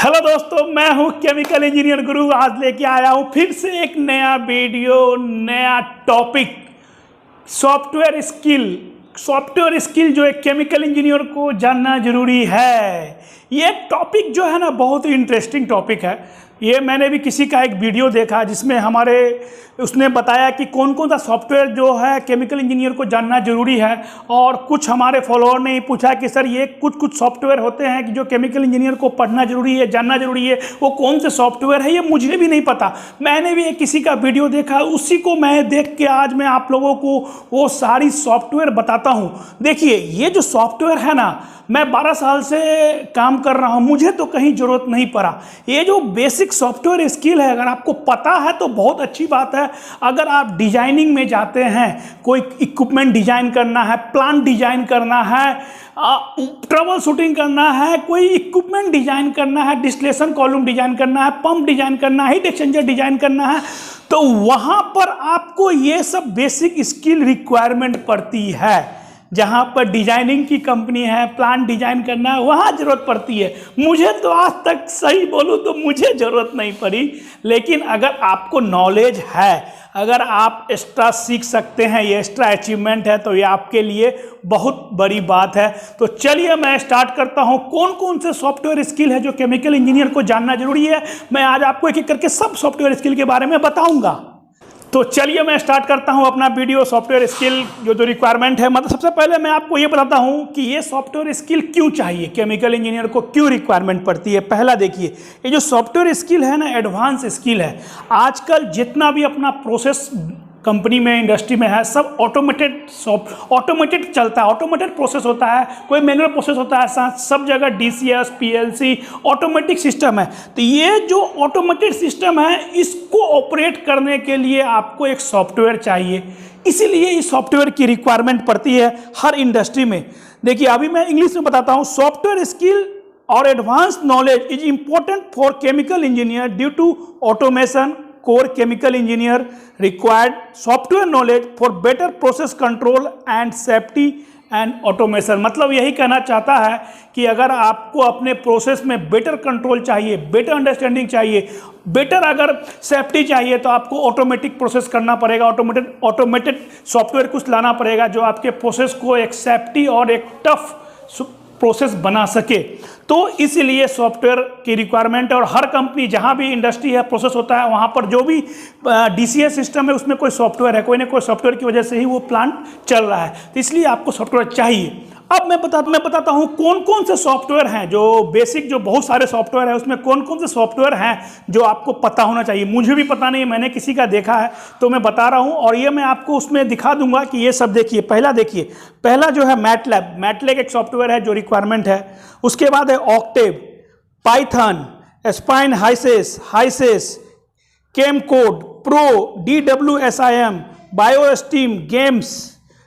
Hello दोस्तों, मैं हूं केमिकल इंजीनियर गुरु। आज लेके आया हूं फिर से एक नया वीडियो, नया topic, software skill. Software skill जो एक केमिकल इंजीनियर को जानना जरूरी है। ये टॉपिक जो है ना, बहुत ही इंटरेस्टिंग टॉपिक है। ये मैंने भी किसी का एक वीडियो देखा जिसमें उसने बताया कि कौन कौन सा सॉफ्टवेयर जो है केमिकल इंजीनियर को जानना जरूरी है। और कुछ हमारे फॉलोअर ने पूछा कि सर ये कुछ सॉफ्टवेयर होते हैं कि जो केमिकल इंजीनियर को पढ़ना जरूरी है, जानना जरूरी है, वो कौन से सॉफ्टवेयर है, ये मुझे भी नहीं पता। मैंने भी एक किसी का वीडियो देखा, उसी को मैं देख के आज मैं आप लोगों को वो सारी सॉफ्टवेयर बताता हूँ। देखिए, ये जो सॉफ्टवेयर है ना, मैं 12 साल से काम कर रहा हूँ, मुझे तो कहीं ज़रूरत नहीं पड़ा। ये जो बेसिक सॉफ्टवेयर स्किल है, अगर आपको पता है तो बहुत अच्छी बात है। अगर आप डिजाइनिंग में जाते हैं, कोई इक्विपमेंट डिजाइन करना है, प्लांट डिजाइन करना है, ट्रबल शूटिंग करना है, कोई इक्विपमेंट डिजाइन करना है, डिस्टिलेशन कॉलम डिजाइन करना है, पंप डिजाइन करना है, हीट एक्सचेंजर डिजाइन करना है, तो वहाँ पर आपको ये सब बेसिक स्किल रिक्वायरमेंट पड़ती है। जहाँ पर डिजाइनिंग की कंपनी है, प्लांट डिजाइन करना है, वहाँ ज़रूरत पड़ती है। मुझे तो आज तक सही बोलूँ तो मुझे ज़रूरत नहीं पड़ी, लेकिन अगर आपको नॉलेज है, अगर आप एक्स्ट्रा सीख सकते हैं, ये एक्स्ट्रा अचीवमेंट है, तो ये आपके लिए बहुत बड़ी बात है। तो चलिए मैं स्टार्ट करता हूँ। कौन कौन से सॉफ्टवेयर स्किल है जो केमिकल इंजीनियर को जानना जरूरी है, मैं आज आपको एक एक करके सब सॉफ्टवेयर स्किल के बारे में बताऊँगा। तो चलिए मैं स्टार्ट करता हूं अपना वीडियो। सॉफ्टवेयर स्किल जो रिक्वायरमेंट है, मतलब सबसे पहले मैं आपको ये बताता हूं कि ये सॉफ्टवेयर स्किल क्यों चाहिए, केमिकल इंजीनियर को क्यों रिक्वायरमेंट पड़ती है। पहला देखिए, ये जो सॉफ्टवेयर स्किल है ना, एडवांस स्किल है। आजकल जितना भी अपना प्रोसेस कंपनी में, इंडस्ट्री में है, सब ऑटोमेटेड चलता है, ऑटोमेटेड प्रोसेस होता है, कोई मैनुअल प्रोसेस होता है, सब जगह DCS, PLC ऑटोमेटिक सिस्टम है। तो ये जो ऑटोमेटेड सिस्टम है, इसको ऑपरेट करने के लिए आपको एक सॉफ्टवेयर चाहिए। इसीलिए इस सॉफ्टवेयर की रिक्वायरमेंट पड़ती है हर इंडस्ट्री में। देखिए, अभी मैं इंग्लिश में बताता हूँ। सॉफ्टवेयर स्किल और advance knowledge is important for chemical engineer due to automation. Core chemical engineer required software knowledge for better process control and safety and automation। मतलब यही कहना चाहता है कि अगर आपको अपने प्रोसेस में बेटर कंट्रोल चाहिए, बेटर अंडरस्टैंडिंग चाहिए, बेटर अगर सेफ्टी चाहिए, तो आपको ऑटोमेटिक प्रोसेस करना पड़ेगा। ऑटोमेटेड सॉफ्टवेयर कुछ लाना पड़ेगा जो आपके प्रोसेस को एक सेफ्टी और एक टफ प्रोसेस बना सके। तो इसलिए सॉफ्टवेयर की रिक्वायरमेंट है। और हर कंपनी, जहां भी इंडस्ट्री है, प्रोसेस होता है, वहां पर जो भी DCS सिस्टम है, उसमें कोई सॉफ्टवेयर है, कोई ना कोई सॉफ्टवेयर की वजह से ही वो प्लांट चल रहा है। तो इसलिए आपको सॉफ्टवेयर चाहिए। अब मैं बताता हूं कौन कौन से सॉफ्टवेयर हैं जो बेसिक, जो बहुत सारे सॉफ्टवेयर है, उसमें कौन कौन से सॉफ्टवेयर हैं जो आपको पता होना चाहिए। मुझे भी पता नहीं, मैंने किसी का देखा है तो मैं बता रहा हूं, और ये मैं आपको उसमें दिखा दूंगा कि ये सब देखिए। पहला जो है मैटलैब एक सॉफ्टवेयर है जो रिक्वायरमेंट है। उसके बाद है ऑक्टेव, पाइथन, स्पाइन हाइसेस, ChemCAD pro, DWSIM, BioSTEAM, GAMS,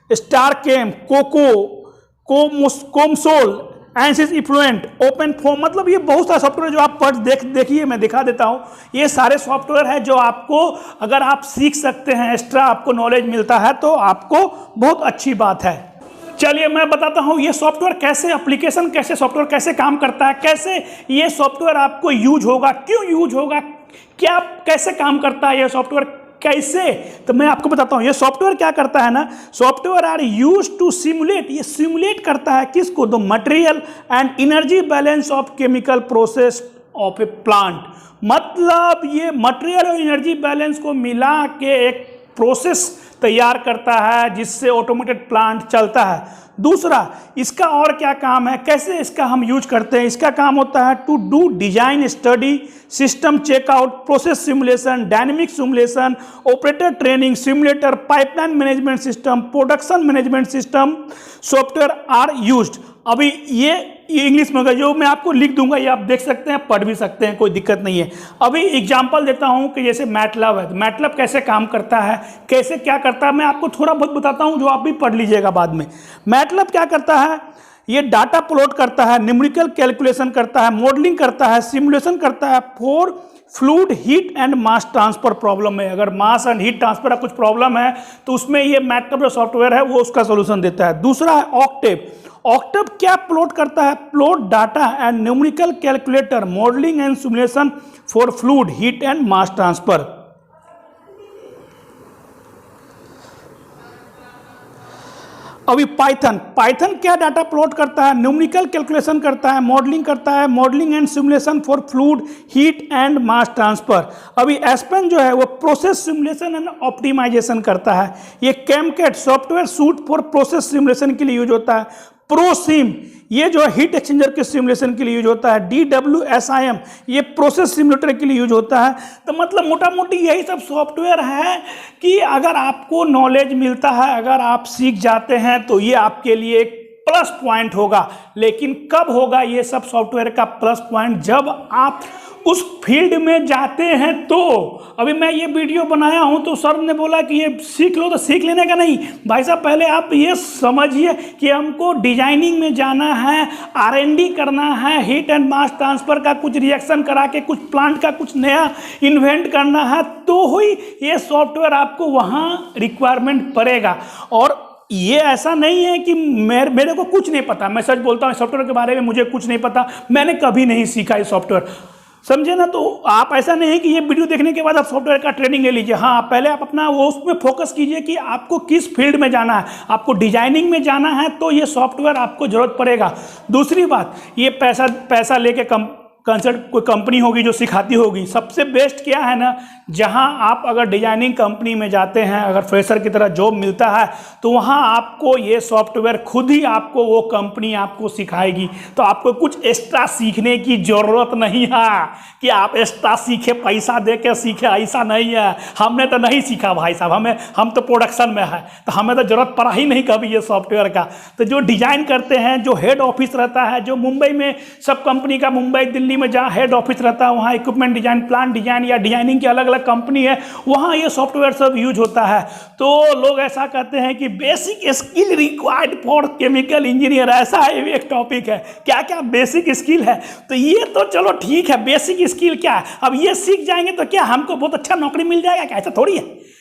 स्टारकेम, COMSOL, ANSYS Fluent, OpenFOAM. मतलब ये बहुत सारे सॉफ्टवेयर जो आप देखिए, मैं दिखा देता हूँ। ये सारे सॉफ्टवेयर है जो आपको, अगर आप सीख सकते हैं, एक्स्ट्रा आपको नॉलेज मिलता है, तो आपको बहुत अच्छी बात है। चलिए मैं बताता हूँ ये सॉफ्टवेयर कैसे, एप्लीकेशन कैसे, सॉफ्टवेयर कैसे काम करता है, कैसे ये सॉफ्टवेयर आपको यूज होगा, क्यों यूज होगा, क्या कैसे काम करता है ये सॉफ्टवेयर, कैसे। तो मैं आपको बताता हूँ। ये सॉफ्टवेयर क्या करता है ना, software are use to simulate, ये सिमुलेट करता है किसको, the material and energy balance of chemical process of a plant. मतलब ये मटेरियल और एनर्जी बैलेंस को मिला के एक प्रोसेस तैयार करता है जिससे ऑटोमेटेड प्लांट चलता है। दूसरा, इसका और क्या काम है, कैसे इसका हम यूज करते हैं। इसका काम होता है to do design study, system checkout, process simulation, dynamic simulation, operator training, simulator, pipeline management system, production management system software are used. अभी ये इंग्लिश में होगा, जो मैं आपको लिख दूंगा, ये आप देख सकते हैं, पढ़ भी सकते हैं, कोई दिक्कत नहीं है। अभी एग्जांपल देता हूं कि जैसे मैटलैब है, मैटलैब कैसे काम करता है, कैसे क्या करता है, मैं आपको थोड़ा बहुत बताता हूं, जो आप भी पढ़ लीजिएगा बाद में। मैटलैब क्या करता है, ये डाटा प्लॉट करता है, न्यूमेरिकल कैलकुलेशन करता है, मॉडलिंग करता है, सिमुलेशन करता है for fluid heat and mass transfer problem है। अगर मास एंड हीट ट्रांसफर का कुछ प्रॉब्लम है तो उसमें ये मैटलैब जो सॉफ्टवेयर है वो उसका सोल्यूशन देता है। दूसरा है ऑक्टेव। ऑक्टेव क्या प्लॉट करता है? Plot data and numerical calculator, modelling and simulation for fluid, heat and mass transfer. अभी पाइथन क्या डाटा प्लॉट करता है? न्यूमेरिकल कैलकुलेशन करता है, मॉडलिंग करता है, modelling and simulation for fluid, heat and mass transfer. अभी एस्पेन जो है वो प्रोसेस सिमुलेशन एंड ऑप्टिमाइजेशन करता है। ये CHEMCAD software suite for process simulation के लिए यूज होता है। प्रोसिम ये जो है हीट एक्सचेंजर के सिमुलेशन के लिए यूज होता है। DWSIM ये प्रोसेस सिमुलेटर के लिए यूज होता है। तो मतलब मोटा मोटी यही सब सॉफ्टवेयर है कि अगर आपको नॉलेज मिलता है, अगर आप सीख जाते हैं तो ये आपके लिए एक प्लस पॉइंट होगा। लेकिन कब होगा ये सब सॉफ्टवेयर का प्लस पॉइंट? जब आप उस फील्ड में जाते हैं तो। अभी मैं ये वीडियो बनाया हूं तो सर ने बोला कि ये सीख लो, तो सीख लेने का नहीं भाई साहब, पहले आप ये समझिए कि हमको डिजाइनिंग में जाना है, R&D करना है, हीट एंड मास ट्रांसफर का कुछ रिएक्शन करा के कुछ प्लांट का कुछ नया इन्वेंट करना है, तो ही ये सॉफ्टवेयर आपको वहाँ रिक्वायरमेंट पड़ेगा। और ये ऐसा नहीं है कि मेरे को कुछ नहीं पता, मैं सच बोलता हूँ सॉफ्टवेयर के बारे में मुझे कुछ नहीं पता, मैंने कभी नहीं सीखा ये सॉफ्टवेयर, समझे ना। तो आप ऐसा नहीं है कि ये वीडियो देखने के बाद आप सॉफ्टवेयर का ट्रेनिंग ले लीजिए। हाँ, पहले आप अपना वो उसमें फोकस कीजिए कि आपको किस फील्ड में जाना है। आपको डिजाइनिंग में जाना है तो ये सॉफ्टवेयर आपको जरूरत पड़ेगा। दूसरी बात, ये पैसा लेके कंसल्ट कोई कंपनी होगी जो सिखाती होगी। सबसे बेस्ट क्या है ना, जहां आप अगर डिजाइनिंग कंपनी में जाते हैं, अगर फ्रेशर की तरह जॉब मिलता है तो वहां आपको ये सॉफ्टवेयर खुद ही आपको वो कंपनी आपको सिखाएगी। तो आपको कुछ एक्स्ट्रा सीखने की ज़रूरत नहीं है कि आप एक्स्ट्रा सीखे, पैसा दे के सीखे, ऐसा नहीं है। हमने तो नहीं सीखा भाई साहब, हम तो प्रोडक्शन में है, तो हमें तो ज़रूरत पड़ा ही नहीं कभी ये सॉफ्टवेयर का। तो जो डिज़ाइन करते हैं, जो हेड ऑफिस रहता है, जो मुंबई में सब कंपनी का, मुंबई दिल्ली में जहाँ हेड ऑफिस रहता है वहाँ इक्विपमेंट डिजाइन, प्लांट डिजाइन या डिजाइनिंग की अलग अलग कंपनी है, वहाँ ये सॉफ्टवेयर सब यूज होता है। तो लोग ऐसा कहते हैं कि basic skill required for chemical engineer, ऐसा एक टॉपिक है। क्या क्या बेसिक स्किल है? तो ये तो चलो ठीक है, बेसिक स्किल क्या है, अब ये सीख जाएंगे तो क्या हमको बहुत अच्छा नौकरी मिल जाएगा क्या? ऐसा थोड़ी है।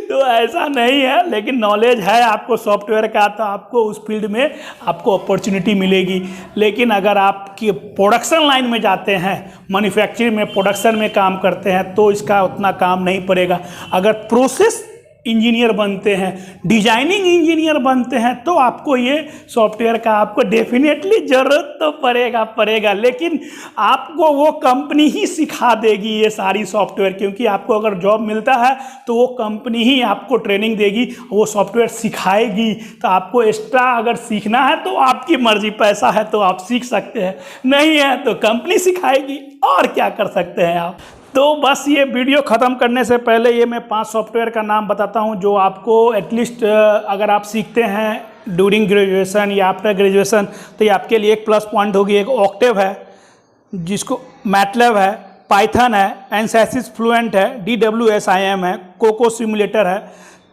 तो ऐसा नहीं है, लेकिन नॉलेज है आपको सॉफ्टवेयर का तो आपको उस फील्ड में आपको अपॉर्चुनिटी मिलेगी। लेकिन अगर आप कि प्रोडक्शन लाइन में जाते हैं, मैन्युफैक्चरिंग में, प्रोडक्शन में काम करते हैं तो इसका उतना काम नहीं पड़ेगा। अगर प्रोसेस इंजीनियर बनते हैं, डिजाइनिंग इंजीनियर बनते हैं तो आपको ये सॉफ्टवेयर का आपको डेफिनेटली ज़रूरत तो पड़ेगा। लेकिन आपको वो कंपनी ही सिखा देगी ये सारी सॉफ्टवेयर, क्योंकि आपको अगर जॉब मिलता है तो वो कंपनी ही आपको ट्रेनिंग देगी, वो सॉफ्टवेयर सिखाएगी। तो आपको एक्स्ट्रा अगर सीखना है तो आपकी मर्जी, पैसा है तो आप सीख सकते हैं, नहीं है तो कंपनी सिखाएगी, और क्या कर सकते हैं आप। तो बस ये वीडियो ख़त्म करने से पहले ये मैं 5 सॉफ्टवेयर का नाम बताता हूँ जो आपको एटलीस्ट अगर आप सीखते हैं ड्यूरिंग ग्रेजुएशन या आफ्टर ग्रेजुएशन तो ये आपके लिए एक प्लस पॉइंट होगी। एक ऑक्टेव है, जिसको मैटलैब है, पाइथन है, एनसाइसिस फ्लुएंट है, DWSIM है, कोको सिमुलेटर है।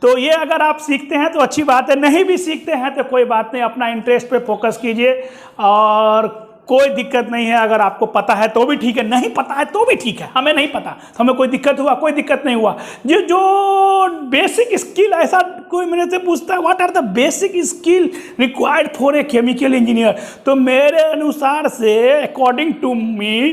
तो ये अगर आप सीखते हैं तो अच्छी बात है, नहीं भी सीखते हैं तो कोई बात नहीं, अपना इंटरेस्ट पे फोकस कीजिए और कोई दिक्कत नहीं है। अगर आपको पता है तो भी ठीक है, नहीं पता है तो भी ठीक है। हमें नहीं पता, हमें कोई दिक्कत हुआ, कोई दिक्कत नहीं हुआ। जो बेसिक स्किल, ऐसा कोई मेरे से पूछता है what are the basic skill required for a chemical engineer, तो मेरे अनुसार से according to me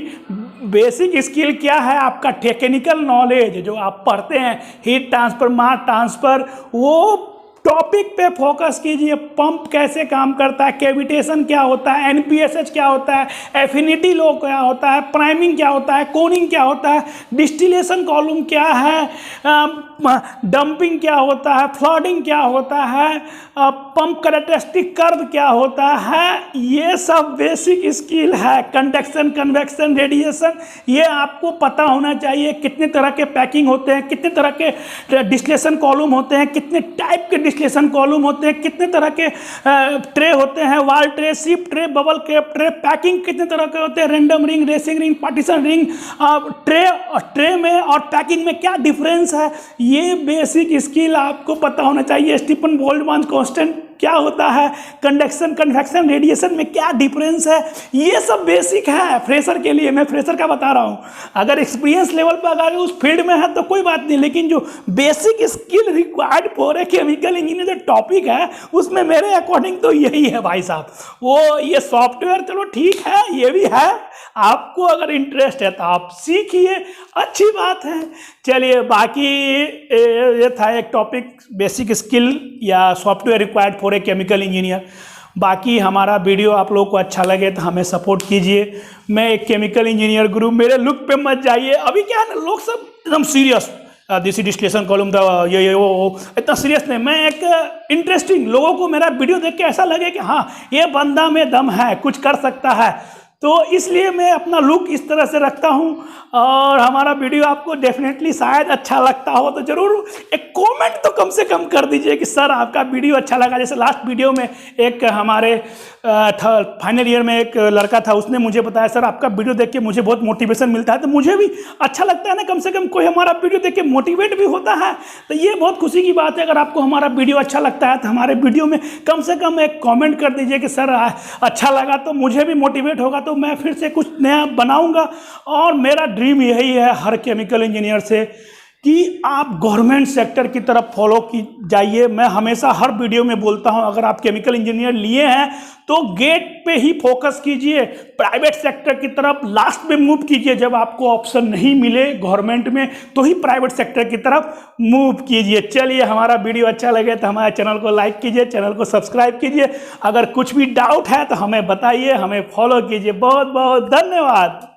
basic skill क्या है, आपका टेक्निकल नॉलेज जो आप पढ़ते हैं, हीट ट्रांसफर, मास ट्रांसफर, वो टॉपिक पे फोकस कीजिए। पंप कैसे काम करता है, कैविटेशन क्या होता है, NPSH क्या होता है, एफिनिटी लो क्या होता है, प्राइमिंग क्या होता है, कोनिंग क्या होता है, डिस्टिलेशन कॉलम क्या है, डंपिंग क्या होता है, फ्लडिंग क्या होता है, पंप कैरेक्टरिस्टिक कर्व क्या होता है, ये सब बेसिक स्किल है। कंडक्शन, कन्वेक्शन, रेडिएशन, ये आपको पता होना चाहिए। कितने तरह के पैकिंग होते हैं, कितने तरह के डिस्टिलेशन कॉलम होते हैं, कितने टाइप के डिस्टिलेशन कॉलम होते हैं, कितने तरह के ट्रे होते हैं, वाल tray, ship tray, bubble cap tray, packing कितने तरह के होते हैं, random ring, racing ring, partition ring, tray में और पैकिंग में क्या डिफरेंस है, ये बेसिक स्किल आपको पता होना चाहिए। स्टीफन बोल्ट्जमान कांस्टेंट क्या होता है, कंडक्शन कन्वेक्शन रेडिएशन में क्या डिफरेंस है, ये सब बेसिक है फ्रेशर के लिए। मैं फ्रेशर का बता रहा हूँ, अगर एक्सपीरियंस लेवल पर अगर उस फील्ड में है तो कोई बात नहीं, लेकिन जो basic skill required for a chemical engineer जो टॉपिक है उसमें मेरे अकॉर्डिंग तो यही है भाई साहब। वो ये सॉफ्टवेयर चलो ठीक है, ये भी है, आपको अगर इंटरेस्ट है तो आप सीखिए, अच्छी बात है। चलिए बाकी ये था एक टॉपिक, बेसिक स्किल या software required for a chemical engineer. बाकी हमारा वीडियो आप लोगों को अच्छा लगे तो हमें सपोर्ट कीजिए। मैं एक केमिकल इंजीनियर गुरु, मेरे लुक पे मत जाइए। अभी क्या है ना, लोग सब एकदम serious, this distillation column the ये वो इतना सीरियस नहीं। मैं एक इंटरेस्टिंग, लोगों को मेरा वीडियो देख के ऐसा लगे कि हाँ ये बंदा में दम है, कुछ कर सकता है, तो इसलिए मैं अपना लुक इस तरह से रखता हूँ। और हमारा वीडियो आपको डेफिनेटली शायद अच्छा लगता हो तो ज़रूर एक कमेंट तो कम से कम कर दीजिए कि सर आपका वीडियो अच्छा लगा। जैसे लास्ट वीडियो में एक हमारे फाइनल ईयर में एक लड़का था, उसने मुझे बताया सर आपका वीडियो देख के मुझे बहुत मोटिवेशन मिलता है, तो मुझे भी अच्छा लगता है ना, कम से कम कोई हमारा वीडियो देख के मोटिवेट भी होता है। तो ये बहुत खुशी की बात है। अगर आपको हमारा वीडियो अच्छा लगता है तो हमारे वीडियो में कम से कम एक कॉमेंट कर दीजिए कि सर अच्छा लगा, तो मुझे भी मोटिवेट होगा, तो मैं फिर से कुछ नया बनाऊंगा। और मेरा ड्रीम यही है हर केमिकल इंजीनियर से कि आप गवर्नमेंट सेक्टर की तरफ फॉलो की जाइए। मैं हमेशा हर वीडियो में बोलता हूं, अगर आप केमिकल इंजीनियर लिए हैं तो गेट पे ही फोकस कीजिए, प्राइवेट सेक्टर की तरफ लास्ट में मूव कीजिए। जब आपको ऑप्शन नहीं मिले गवर्नमेंट में तो ही प्राइवेट सेक्टर की तरफ मूव कीजिए। चलिए हमारा वीडियो अच्छा लगे तो हमारे चैनल को लाइक कीजिए, चैनल को सब्सक्राइब कीजिए। अगर कुछ भी डाउट है तो हमें बताइए, हमें फॉलो कीजिए। बहुत बहुत धन्यवाद।